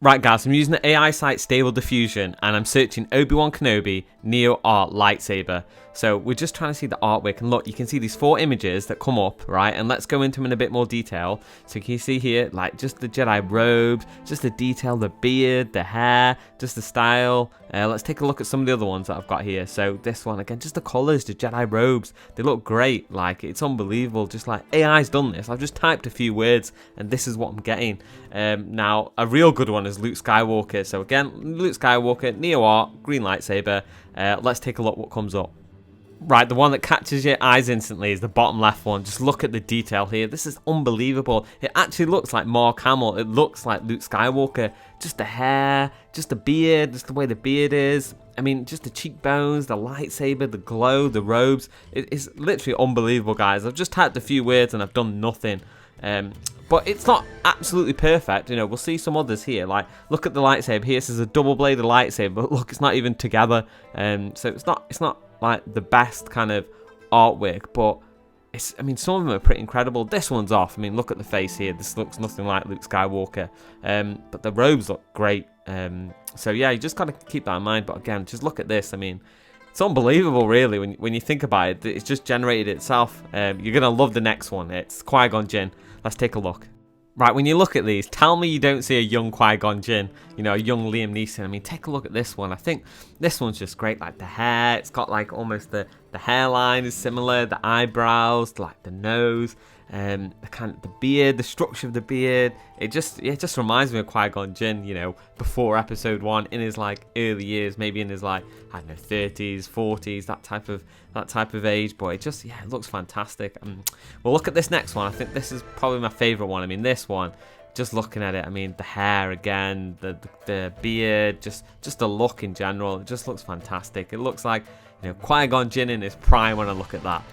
Right guys, I'm using the AI site Stable Diffusion and I'm searching Obi-Wan Kenobi Neo Art Lightsaber. So we're just trying to see the artwork, and look, you can see these 4 images that come up, right? And let's go into them in a bit more detail. So can you see here, like just the Jedi robes, just the detail, the beard, the hair, just the style. Let's take a look at some of the other ones that I've got here. So this one, again, just the colors, the Jedi robes, they look great. Like, it's unbelievable. Just like AI's done this. I've just typed a few words and this is what I'm getting. Now, a real good one is Luke Skywalker. So again, Luke Skywalker, Neo Art, green lightsaber. Let's take a look what comes up. Right, the one that catches your eyes instantly is the bottom left one. Just look at the detail here. This is unbelievable. It actually looks like Mark Hamill. It looks like Luke Skywalker. Just the hair, just the beard, just the way the beard is. I mean, just the cheekbones, the lightsaber, the glow, the robes. It's literally unbelievable, guys. I've just typed a few words and I've done nothing. But it's not absolutely perfect. You know, we'll see some others here. Like, look at the lightsaber here. This is a double-bladed lightsaber, but look, it's not even together. So it's not like the best kind of artwork, but I mean, some of them are pretty incredible. This one's off. I mean, look at the face here. This looks nothing like Luke Skywalker. But the robes look great. So yeah, you just got to keep that in mind. But again, just look at this. I mean, it's unbelievable, really, when you think about it. It's just generated itself. You're going to love the next one. It's Qui-Gon Jinn. Let's take a look. Right, when you look at these, tell me you don't see a young Qui-Gon Jinn, you know, a young Liam Neeson. I mean, take a look at this one. I think this one's just great. Like the hair, it's got like almost the hairline is similar, the eyebrows, like the nose, the beard, the structure of the beard. It just reminds me of Qui-Gon Jinn, you know, before episode 1, in his like early years, maybe in his like, I don't know, 30s, 40s, that type of age. But it just, yeah, it looks fantastic. Well, look at this next one. I think this is probably my favorite one. I mean, this one, just looking at it, I mean, the hair again, the beard, just the look in general, it just looks fantastic. It looks like, you know, Qui-Gon Jinn in his prime when I look at that.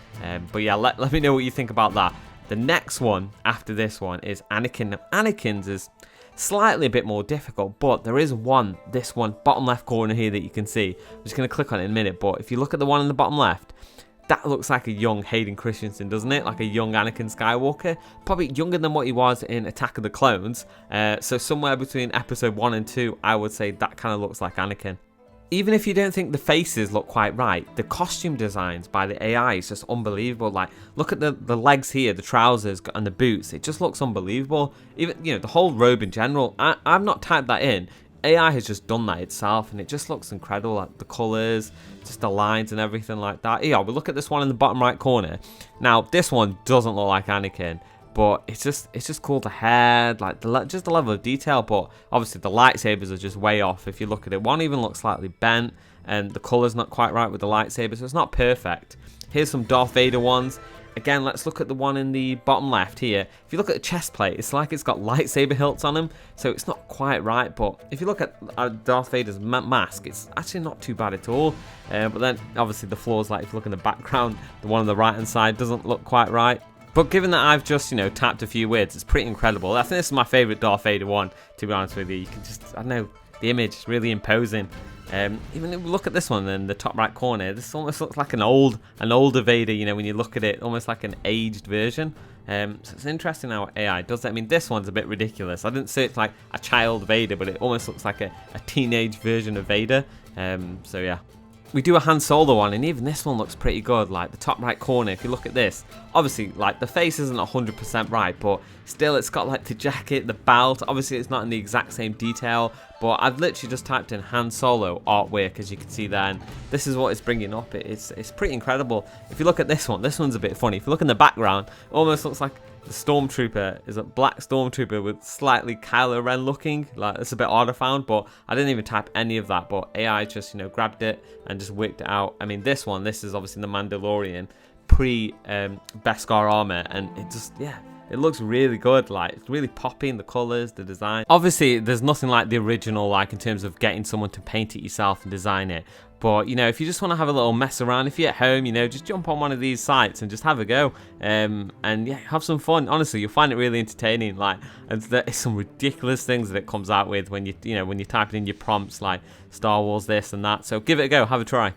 But yeah, let me know what you think about that. The next one after this one is Anakin. Now, Anakin's is slightly a bit more difficult, but there is this one, bottom left corner here that you can see. I'm just going to click on it in a minute, but if you look at the one in the bottom left, that looks like a young Hayden Christensen, doesn't it? Like a young Anakin Skywalker. Probably younger than what he was in Attack of the Clones. So somewhere between episode 1 and 2, I would say that kind of looks like Anakin. Even if you don't think the faces look quite right, the costume designs by the AI is just unbelievable. Like, look at the legs here, the trousers and the boots. It just looks unbelievable. Even, you know, the whole robe in general. I've not typed that in. AI has just done that itself, and it just looks incredible. Like the colors, just the lines and everything like that. Yeah, we'll look at this one in the bottom right corner. Now, this one doesn't look like Anakin, but it's just cool. The hair, like just the level of detail. But obviously the lightsabers are just way off. If you look at it, one even looks slightly bent, and the color's not quite right with the lightsaber, so it's not perfect. Here's some Darth Vader ones. Again, let's look at the one in the bottom left here. If you look at the chest plate, it's like it's got lightsaber hilts on them, so it's not quite right. But if you look at Darth Vader's mask, it's actually not too bad at all. But then, obviously, the flaws, like if you look in the background, the one on the right-hand side doesn't look quite right. But given that I've just, you know, tapped a few words, it's pretty incredible. I think this is my favourite Darth Vader one, to be honest with you. You can just, I don't know, the image is really imposing. Even if we look at this one in the top right corner, this almost looks like an older Vader, you know, when you look at it, almost like an aged version. So it's interesting how AI does that. I mean, this one's a bit ridiculous. I didn't say it's like a child Vader, but it almost looks like a teenage version of Vader. So yeah. We do a Han Solo one, and even this one looks pretty good. Like the top right corner, if you look at this, obviously like the face isn't 100% right, but still it's got like the jacket, the belt. Obviously it's not in the exact same detail, but I've literally just typed in Han Solo artwork, as you can see there, and this is what it's bringing up. It's pretty incredible. If you look at this one's a bit funny. If you look in the background, it almost looks like the Stormtrooper is a black Stormtrooper with slightly Kylo Ren looking. Like, it's a bit odd I found, but I didn't even type any of that. But AI just, you know, grabbed it and just worked it out. I mean, this is obviously the Mandalorian pre-Beskar armor, and it just, yeah, it looks really good. Like, it's really popping, the colors, the design. Obviously, there's nothing like the original, like in terms of getting someone to paint it yourself and design it. But, you know, if you just want to have a little mess around, if you're at home, you know, just jump on one of these sites and just have a go. And yeah, have some fun. Honestly, you'll find it really entertaining. Like, and there's some ridiculous things that it comes out with when you know, when you're typing in your prompts, like Star Wars this and that. So give it a go, have a try.